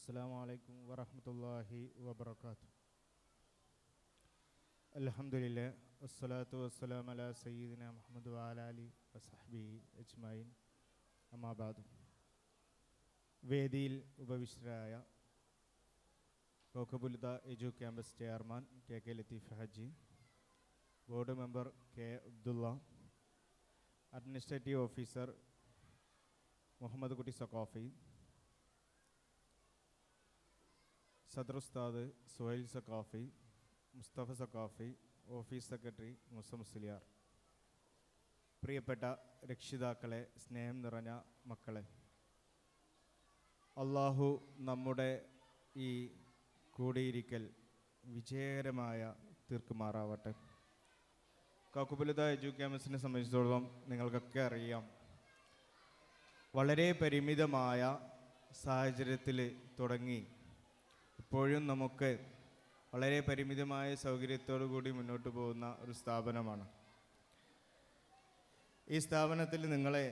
അസ്സലാമു അലൈക്കും വറഹ്മത്തുള്ളാഹി വബറകാതുഹു. അൽഹംദുലില്ലാഹ് വസ്സലാത്തു വസ്സലാമു അലാ സയ്യിദിന മുഹമ്മദ് വഅലാ ആലിഹി വസഹ്ബിഹി അജ്മഈൻ. അമ്മാ ബഅദ്. വേദിയിൽ ഉപവിഷ്ടരായ കോക്കബുലിത edu campus chairman K Latheef Haji, board member K Abdulla, administrative officer Muhammad Kutty Saqafi, സദർ ഉസ്താദ് സുഹൈൽ സഖാഫി, മുസ്തഫ സഖാഫി, ഓഫീസ് സെക്രട്ടറി മൂസ മുസ്ലിയാർ, പ്രിയപ്പെട്ട രക്ഷിതാക്കളെ, സ്നേഹം നിറഞ്ഞ മക്കളെ, അള്ളാഹു നമ്മുടെ ഈ കൂടിയിരിക്കൽ വിജയകരമായ തീർക്കുമാറാവട്ടെ. കോക്കബുലിത എജു ക്യാമ്പസിനെ സംബന്ധിച്ചിടത്തോളം നിങ്ങൾക്കൊക്കെ അറിയാം, വളരെ പരിമിതമായ സാഹചര്യത്തിൽ തുടങ്ങി ഇപ്പോഴും നമുക്ക് വളരെ പരിമിതമായ സൗകര്യത്തോടു കൂടി മുന്നോട്ട് പോകുന്ന ഒരു സ്ഥാപനമാണ്. ഈ സ്ഥാപനത്തിൽ നിങ്ങളെ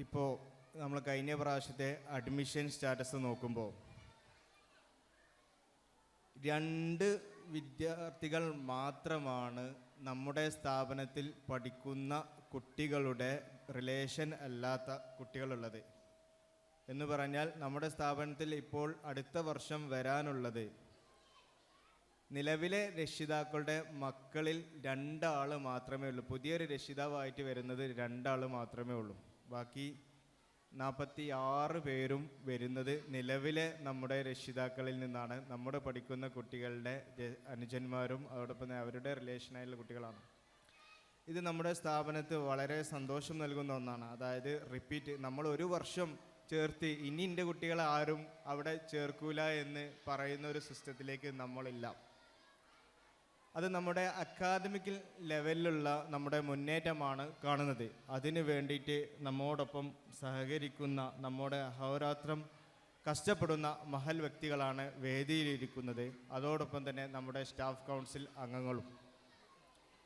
ഇപ്പോൾ നമ്മൾ കഴിഞ്ഞ പ്രാവശ്യത്തെ അഡ്മിഷൻ സ്റ്റാറ്റസ് നോക്കുമ്പോൾ 2 വിദ്യാർത്ഥികൾ മാത്രമാണ് നമ്മുടെ സ്ഥാപനത്തിൽ പഠിക്കുന്ന കുട്ടികളുടെ റിലേഷൻ അല്ലാത്ത കുട്ടികളുള്ളത്. എന്ന് പറഞ്ഞാൽ നമ്മുടെ സ്ഥാപനത്തിൽ ഇപ്പോൾ അടുത്ത വർഷം വരാനുള്ളത് നിലവിലെ രക്ഷിതാക്കളുടെ മക്കളിൽ 2 ആൾ മാത്രമേ ഉള്ളൂ. പുതിയൊരു രക്ഷിതാവായിട്ട് വരുന്നത് 2 ആൾ മാത്രമേ ഉള്ളൂ. ബാക്കി 46 പേരും വരുന്നത് നിലവിലെ നമ്മുടെ രക്ഷിതാക്കളിൽ നിന്നാണ്. നമ്മുടെ പഠിക്കുന്ന കുട്ടികളുടെ അനുജന്മാരും അതോടൊപ്പം അവരുടെ റിലേഷനായുള്ള കുട്ടികളാണ്. ഇത് നമ്മുടെ സ്ഥാപനത്തിൽ വളരെ സന്തോഷം നൽകുന്ന ഒന്നാണ്. അതായത് റിപ്പീറ്റ്, നമ്മൾ ഒരു വർഷം ചേർത്ത് ഇനി എൻ്റെ കുട്ടികളെ ആരും അവിടെ ചേർക്കൂല എന്ന് പറയുന്ന ഒരു സിസ്റ്റത്തിലേക്ക് നമ്മളില്ല. അത് നമ്മുടെ അക്കാദമിക് ലെവലിലുള്ള നമ്മുടെ മുന്നേറ്റമാണ് കാണുന്നത്. അതിനു വേണ്ടിയിട്ട് നമ്മോടൊപ്പം സഹകരിക്കുന്ന, നമ്മുടെ അഹോരാത്രം കഷ്ടപ്പെടുന്ന മഹൽ വ്യക്തികളാണ് വേദിയിലിരിക്കുന്നത്. അതോടൊപ്പം തന്നെ നമ്മുടെ സ്റ്റാഫ് കൗൺസിൽ അംഗങ്ങളും.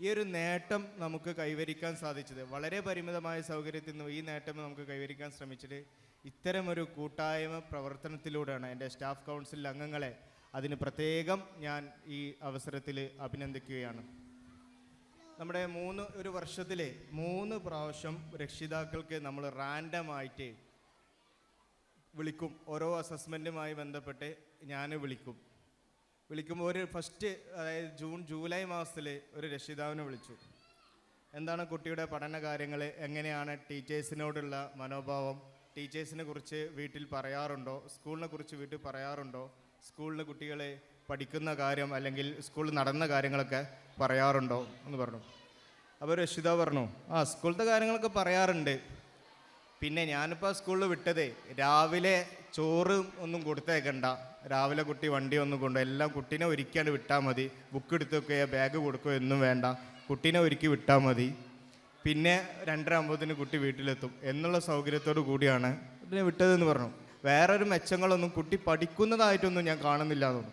ഈ ഒരു നേട്ടം നമുക്ക് കൈവരിക്കാൻ സാധിച്ചത്, വളരെ പരിമിതമായ സൗകര്യത്തിൽ നിന്ന് ഈ നേട്ടം നമുക്ക് കൈവരിക്കാൻ ശ്രമിച്ചത് ഇത്തരമൊരു കൂട്ടായ്മ പ്രവർത്തനത്തിലൂടെയാണ്. എൻ്റെ സ്റ്റാഫ് കൗൺസിൽ അംഗങ്ങളെ അതിന് പ്രത്യേകം ഞാൻ ഈ അവസരത്തിൽ അഭിനന്ദിക്കുകയാണ്. നമ്മുടെ ഒരു വർഷത്തിൽ 3 പ്രാവശ്യം രക്ഷിതാക്കൾക്ക് നമ്മൾ റാൻഡമായിട്ട് വിളിക്കും. ഓരോ അസസ്മെൻറ്റുമായി ബന്ധപ്പെട്ട് ഞാൻ വിളിക്കുമ്പോൾ ഒരു ഫസ്റ്റ്, അതായത് ജൂലൈ മാസത്തിൽ ഒരു രക്ഷിതാവിനെ വിളിച്ചു. എന്താണ് കുട്ടിയുടെ പഠന കാര്യങ്ങൾ, എങ്ങനെയാണ് ടീച്ചേഴ്സിനോടുള്ള മനോഭാവം, ടീച്ചേഴ്സിനെ കുറിച്ച് വീട്ടിൽ പറയാറുണ്ടോ, സ്കൂളിനെ കുറിച്ച് വീട്ടിൽ പറയാറുണ്ടോ, സ്കൂളിൽ കുട്ടികളെ പഠിക്കുന്ന കാര്യം അല്ലെങ്കിൽ സ്കൂളിൽ നടന്ന കാര്യങ്ങളൊക്കെ പറയാറുണ്ടോ എന്ന് പറഞ്ഞു. അപ്പോൾ രക്ഷിതാവ് പറഞ്ഞു, സ്കൂളത്തെ കാര്യങ്ങളൊക്കെ പറയാറുണ്ട്. പിന്നെ ഞാനിപ്പോൾ സ്കൂളിൽ വിട്ടത് രാവിലെ ചോറ് ഒന്നും കൊടുത്തേക്കണ്ട, രാവിലെ കുട്ടി വണ്ടി ഒന്നും കൊണ്ടു, എല്ലാം കുട്ടീനെ ഒരുക്കിയാണ്ട് വിട്ടാൽ മതി, ബുക്ക് എടുത്ത് വെക്കുകയോ ബാഗ് കൊടുക്കുകയോ ഒന്നും വേണ്ട, കുട്ടീനെ ഒരുക്കി വിട്ടാൽ മതി, പിന്നെ 2:30 കുട്ടി വീട്ടിലെത്തും എന്നുള്ള സൗകര്യത്തോടു കൂടിയാണ് ഇതിനെ വിട്ടതെന്ന് പറഞ്ഞു. വേറൊരു മെച്ചങ്ങളൊന്നും കുട്ടി പഠിക്കുന്നതായിട്ടൊന്നും ഞാൻ കാണുന്നില്ല എന്നു.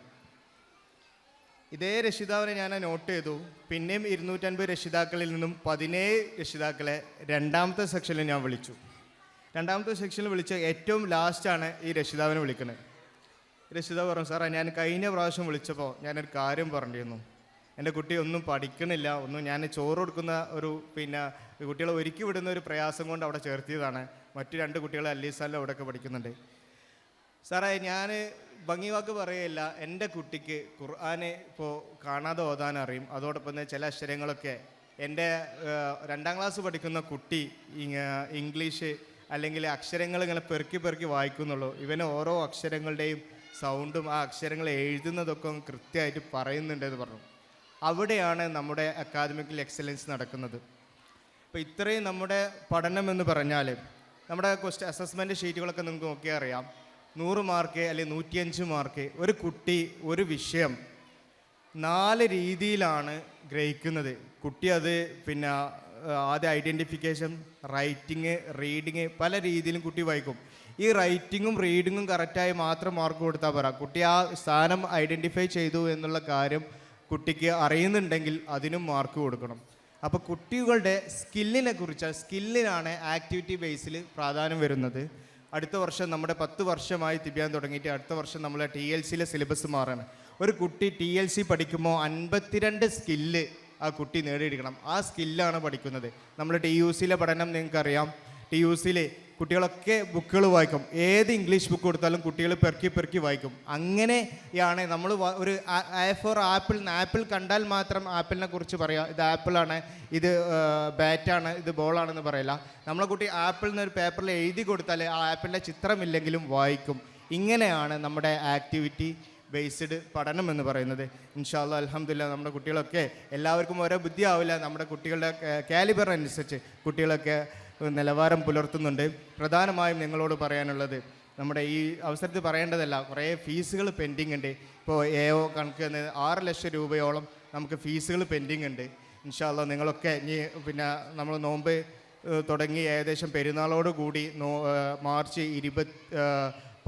ഇതേ രക്ഷിതാവിനെ ഞാൻ നോട്ട് ചെയ്തു. പിന്നെയും 250 രക്ഷിതാക്കളിൽ നിന്നും 17 രക്ഷിതാക്കളെ 2ാമത്തെ സെക്ഷനിൽ ഞാൻ വിളിച്ചു. 2ാമത്തെ സെക്ഷനിൽ വിളിച്ച് ഏറ്റവും ലാസ്റ്റാണ് ഈ രക്ഷിതാവിനെ വിളിക്കുന്നത്. രക്ഷിതാവ് പറഞ്ഞു, സാറേ ഞാൻ കഴിഞ്ഞ പ്രാവശ്യം വിളിച്ചപ്പോൾ ഞാനൊരു കാര്യം പറഞ്ഞിരുന്നു, എൻ്റെ കുട്ടി ഒന്നും പഠിക്കണില്ല, ഞാൻ ചോറ് കൊടുക്കുന്ന കുട്ടികളെ ഒരുക്കി വിടുന്ന ഒരു പ്രയാസം കൊണ്ട് അവിടെ ചേർത്തിയതാണ്. മറ്റു 2 കുട്ടികളെ അല്ലീസാലിൽ അവിടെയൊക്കെ പഠിക്കുന്നുണ്ട്. സാറേ ഞാൻ ഭംഗിവാക്ക് പറയില്ല, എൻ്റെ കുട്ടിക്ക് ഖുർആനെ ഇപ്പോൾ കാണാതെ ഓതാൻ അറിയും, അതോടൊപ്പം തന്നെ ചില അക്ഷരങ്ങളൊക്കെ എൻ്റെ 2ാം ക്ലാസ് പഠിക്കുന്ന കുട്ടി ഇംഗ്ലീഷ് അല്ലെങ്കിൽ അക്ഷരങ്ങൾ ഇങ്ങനെ പെറുക്കി വായിക്കുന്നുള്ളൂ. ഇവന് ഓരോ അക്ഷരങ്ങളുടെയും സൗണ്ടും ആ അക്ഷരങ്ങൾ എഴുതുന്നതൊക്കെ കൃത്യമായിട്ട് പറയുന്നുണ്ടെന്ന് പറഞ്ഞു. അവിടെയാണ് നമ്മുടെ അക്കാദമിക് എക്സലൻസ് നടക്കുന്നത്. ഇപ്പോൾ ഇത്രയും നമ്മുടെ പഠനം എന്ന് പറഞ്ഞാൽ നമ്മുടെ അസസ്മെൻറ്റ് ഷീറ്റുകളൊക്കെ നിങ്ങൾക്ക് നോക്കിയാൽ അറിയാം, 100 മാർക്ക് അല്ലെങ്കിൽ 105 മാർക്ക്. ഒരു കുട്ടി ഒരു വിഷയം 4 രീതിയിലാണ് ഗ്രഹിക്കുന്നത്. കുട്ടി അത് ആദ്യം ഐഡൻറ്റിഫിക്കേഷൻ, റൈറ്റിങ്, റീഡിങ്, പല രീതിയിലും കുട്ടി വായിക്കും. ഈ റൈറ്റിങ്ങും റീഡിങ്ങും കറക്റ്റായി മാത്രം മാർക്ക് കൊടുത്താൽ പോരാ, കുട്ടി ആ സ്ഥാനം ഐഡൻറ്റിഫൈ ചെയ്തു എന്നുള്ള കാര്യം കുട്ടിക്ക് അറിയുന്നുണ്ടെങ്കിൽ അതിനും മാർക്ക് കൊടുക്കണം. അപ്പോൾ കുട്ടികളുടെ സ്കില്ലിനെ കുറിച്ച്, സ്കില്ലിനാണ് ആക്ടിവിറ്റി ബേസിൽ പ്രാധാന്യം വരുന്നത്. അടുത്ത വർഷം നമ്മുടെ 10 വർഷമായി തിബിയാൻ തുടങ്ങിയിട്ട് അടുത്ത വർഷം നമ്മളെ TLCയിലെ സിലബസ് മാറാണ്. ഒരു കുട്ടി TLC പഠിക്കുമ്പോൾ 52 സ്കില്ല് ആ കുട്ടി നേടിയെടുക്കണം. ആ സ്കില്ലാണ് പഠിക്കുന്നത്. നമ്മൾ TUCയിലെ പഠനം നിങ്ങൾക്കറിയാം. TUCയിൽ കുട്ടികളൊക്കെ ബുക്കുകൾ വായിക്കും. ഏത് ഇംഗ്ലീഷ് ബുക്ക് കൊടുത്താലും കുട്ടികൾ പെറുക്കി വായിക്കും. അങ്ങനെയാണ് നമ്മൾ ഒരു ഫോർ ആപ്പിൾ, ആപ്പിൾ കണ്ടാൽ മാത്രം ആപ്പിളിനെ കുറിച്ച് പറയാം. ഇത് ആപ്പിളാണ്, ഇത് ബാറ്റാണ്, ഇത് ബോളാണെന്ന് പറയില്ല. നമ്മളെ കുട്ടി ആപ്പിൾ എന്നൊരു പേപ്പറിൽ എഴുതി കൊടുത്താൽ ആ ആപ്പിളിൻ്റെ ചിത്രമില്ലെങ്കിലും വായിക്കും. ഇങ്ങനെയാണ് നമ്മുടെ ആക്ടിവിറ്റി ബേസ്ഡ് പഠനം എന്ന് പറയുന്നത്. ഇൻഷാ അല്ലാഹ് അൽഹംദുലില്ലാഹ് നമ്മുടെ കുട്ടികളൊക്കെ എല്ലാവർക്കും ഓരോ ബുദ്ധി ആവില്ല. നമ്മുടെ കുട്ടികളുടെ കാലിബർ അനുസരിച്ച് കുട്ടികളൊക്കെ നിലവാരം പുലർത്തുന്നുണ്ട്. പ്രധാനമായും നിങ്ങളോട് പറയാനുള്ളത്, നമ്മുടെ ഈ അവസരത്തിൽ പറയേണ്ടതല്ല, കുറേ ഫീസുകൾ പെൻഡിങ് ഉണ്ട്. ഇപ്പോൾ AO കണക്ക് 6 ലക്ഷം രൂപയോളം നമുക്ക് ഫീസുകൾ പെൻഡിങ് ഉണ്ട്. ഇൻഷാ അല്ലാഹ് നിങ്ങളൊക്കെ ഇനി പിന്നെ നമ്മൾ നോമ്പ് തുടങ്ങി ഏകദേശം പെരുന്നാളോട് കൂടി മാർച്ച്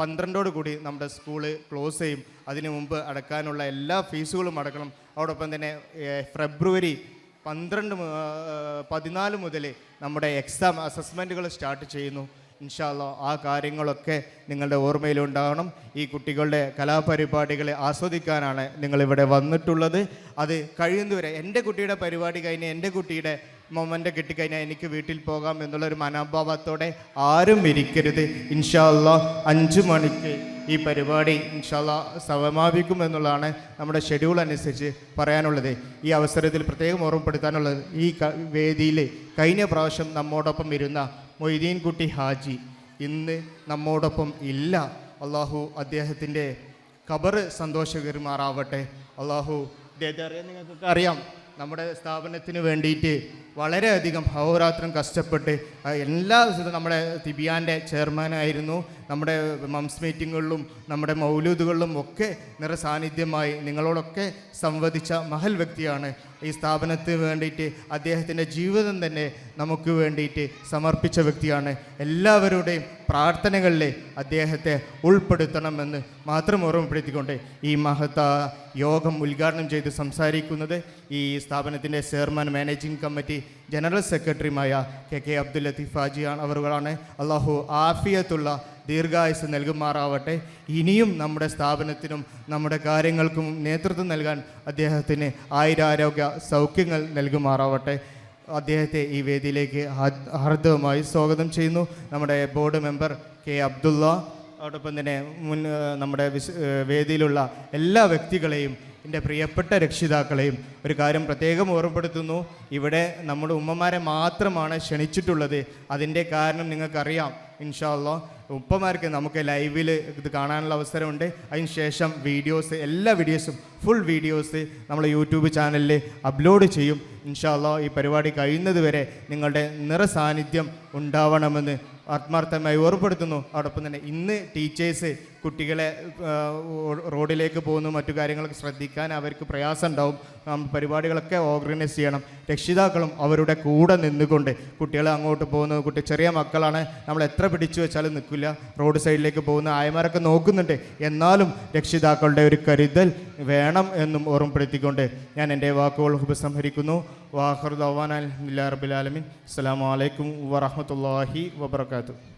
12 കൂടി നമ്മുടെ സ്കൂള് ക്ലോസ് ചെയ്യും. അതിനു മുമ്പ് അടക്കാനുള്ള എല്ലാ ഫീസുകളും അടക്കണം. അതോടൊപ്പം തന്നെ ഫെബ്രുവരി 14 മുതൽ നമ്മുടെ എക്സാം അസസ്മെൻറ്റുകൾ സ്റ്റാർട്ട് ചെയ്യുന്നു. ഇൻഷാ അല്ലാഹ് ആ കാര്യങ്ങളൊക്കെ നിങ്ങളുടെ ഓർമ്മയിലുണ്ടാകണം. ഈ കുട്ടികളുടെ കലാപരിപാടികളെ ആസ്വദിക്കാനാണ് നിങ്ങളിവിടെ വന്നിട്ടുള്ളത്. അത് കഴിയുന്നവരെ എൻ്റെ കുട്ടിയുടെ പരിപാടി കഴിഞ്ഞ് എൻ്റെ കുട്ടിയുടെ മൊമെൻ്റ് കിട്ടിക്കഴിഞ്ഞാൽ എനിക്ക് വീട്ടിൽ പോകാം എന്നുള്ളൊരു മനോഭാവത്തോടെ ആരും ഇരിക്കരുത്. ഇൻഷാ അല്ലാഹ് 5 മണിക്ക് ഈ പരിപാടി ഇൻഷാ അല്ലാഹ് സമാപിക്കുമെന്നുള്ളതാണ് നമ്മുടെ ഷെഡ്യൂൾ അനുസരിച്ച് പറയാനുള്ളത്. ഈ അവസരത്തിൽ പ്രത്യേകം ഓർമ്മപ്പെടുത്താനുള്ളത്, ഈ വേദിയിൽ കഴിഞ്ഞ പ്രാവശ്യം നമ്മോടൊപ്പം ഇരുന്ന മൊയ്തീൻ കുട്ടി ഹാജി ഇന്ന് നമ്മോടൊപ്പം ഇല്ല. അള്ളാഹു അദ്ദേഹത്തിൻ്റെ ഖബർ സന്തോഷകരമാറാവട്ടെ. അള്ളാഹു അദ്ദേഹത്തെ അറിയാൻ നിങ്ങൾക്കൊക്കെ അറിയാം. നമ്മുടെ സ്ഥാപനത്തിന് വേണ്ടിയിട്ട് വളരെയധികം അഹോരാത്രം കഷ്ടപ്പെട്ട് എല്ലാ ദിവസവും നമ്മുടെ തിബിയാൻ്റെ ചെയർമാനായിരുന്നു. നമ്മുടെ മംസ് മീറ്റിങ്ങുകളിലും നമ്മുടെ മൗലൂദുകളിലും ഒക്കെ നിറസാന്നിധ്യമായി നിങ്ങളോടൊക്കെ സംവദിച്ച മഹൽ വ്യക്തിയാണ്. ഈ സ്ഥാപനത്തിന് വേണ്ടിയിട്ട് അദ്ദേഹത്തിൻ്റെ ജീവിതം തന്നെ നമുക്ക് വേണ്ടിയിട്ട് സമർപ്പിച്ച വ്യക്തിയാണ്. എല്ലാവരുടെയും പ്രാർത്ഥനകളിൽ അദ്ദേഹത്തെ ഉൾപ്പെടുത്തണമെന്ന് മാത്രം ഓർമ്മപ്പെടുത്തിക്കൊണ്ട് ഈ മഹത്ത യോഗം ഉദ്ഘാടനം ചെയ്ത് സംസാരിക്കുന്നത് ഈ സ്ഥാപനത്തിൻ്റെ ചെയർമാൻ, മാനേജിംഗ് കമ്മിറ്റി ജനറൽ സെക്രട്ടറിയുമായ KK അബ്ദുൽ ലത്തീഫ് ഹാജിയാണ് അവരുകളാണ്. അള്ളാഹു ആഫിയത്തുള്ള ദീർഘായുസ് നൽകുമാറാവട്ടെ. ഇനിയും നമ്മുടെ സ്ഥാപനത്തിനും നമ്മുടെ കാര്യങ്ങൾക്കും നേതൃത്വം നൽകാൻ അദ്ദേഹത്തിന് ആയുരാരോഗ്യ സൗഖ്യങ്ങൾ നൽകുമാറാവട്ടെ. അദ്ദേഹത്തെ ഈ വേദിയിലേക്ക് ഹാർദവമായി സ്വാഗതം ചെയ്യുന്നു. നമ്മുടെ ബോർഡ് മെമ്പർ K അബ്ദുള്ള, അതോടൊപ്പം തന്നെ നമ്മുടെ വേദിയിലുള്ള എല്ലാ വ്യക്തികളെയും, എൻ്റെ പ്രിയപ്പെട്ട രക്ഷിതാക്കളെയും ഒരു കാര്യം പ്രത്യേകം ഓർമ്മപ്പെടുത്തുന്നു. ഇവിടെ നമ്മുടെ ഉമ്മമാരെ മാത്രമാണ് ക്ഷണിച്ചിട്ടുള്ളത്. അതിൻ്റെ കാരണം നിങ്ങൾക്കറിയാം. ഇൻഷാ അല്ലാഹ് ഉപ്പമാർക്ക് നമുക്ക് ലൈവിൽ ഇത് കാണാനുള്ള അവസരമുണ്ട്. അതിനുശേഷം വീഡിയോസ്, എല്ലാ വീഡിയോസും ഫുൾ വീഡിയോസ് നമ്മൾ യൂട്യൂബ് ചാനലിൽ അപ്ലോഡ് ചെയ്യും. ഇൻഷാ അല്ലാഹ് ഈ പരിപാടി കഴിയുന്നത് വരെ നിങ്ങളുടെ നിറസാന്നിധ്യം ഉണ്ടാവണമെന്ന് ആത്മാർത്ഥമായി ഓർമ്മപ്പെടുത്തുന്നു. അതോടൊപ്പം തന്നെ ഇന്ന് ടീച്ചേഴ്സ് കുട്ടികളെ റോഡിലേക്ക് പോകുന്നു, മറ്റു കാര്യങ്ങളൊക്കെ ശ്രദ്ധിക്കാൻ അവർക്ക് പ്രയാസം ഉണ്ടാവും. പരിപാടികളൊക്കെ ഓർഗനൈസ് ചെയ്യണം. രക്ഷിതാക്കളും അവരുടെ കൂടെ നിന്നുകൊണ്ട്, കുട്ടികൾ അങ്ങോട്ട് പോകുന്നത് ചെറിയ മക്കളാണ്, നമ്മൾ എത്ര പിടിച്ചു വെച്ചാലും നിൽക്കില്ല. റോഡ് സൈഡിലേക്ക് പോകുന്ന ആയമാരൊക്കെ നോക്കുന്നുണ്ട്. എന്നാലും രക്ഷിതാക്കളുടെ ഒരു കരുതൽ വേണം എന്നും ഓർമ്മപ്പെടുത്തിക്കൊണ്ട് ഞാൻ എൻ്റെ വാക്കുകൾ ഉപസംഹരിക്കുന്നു. വാഖിറു ദഅ്വാനാ അൽഹംദുലില്ലാഹി റബ്ബിൽ ആലമീൻ. അസ്സലാമു അലൈക്കും വറഹ്മത്തുള്ളാഹി വബറകാതുഹു.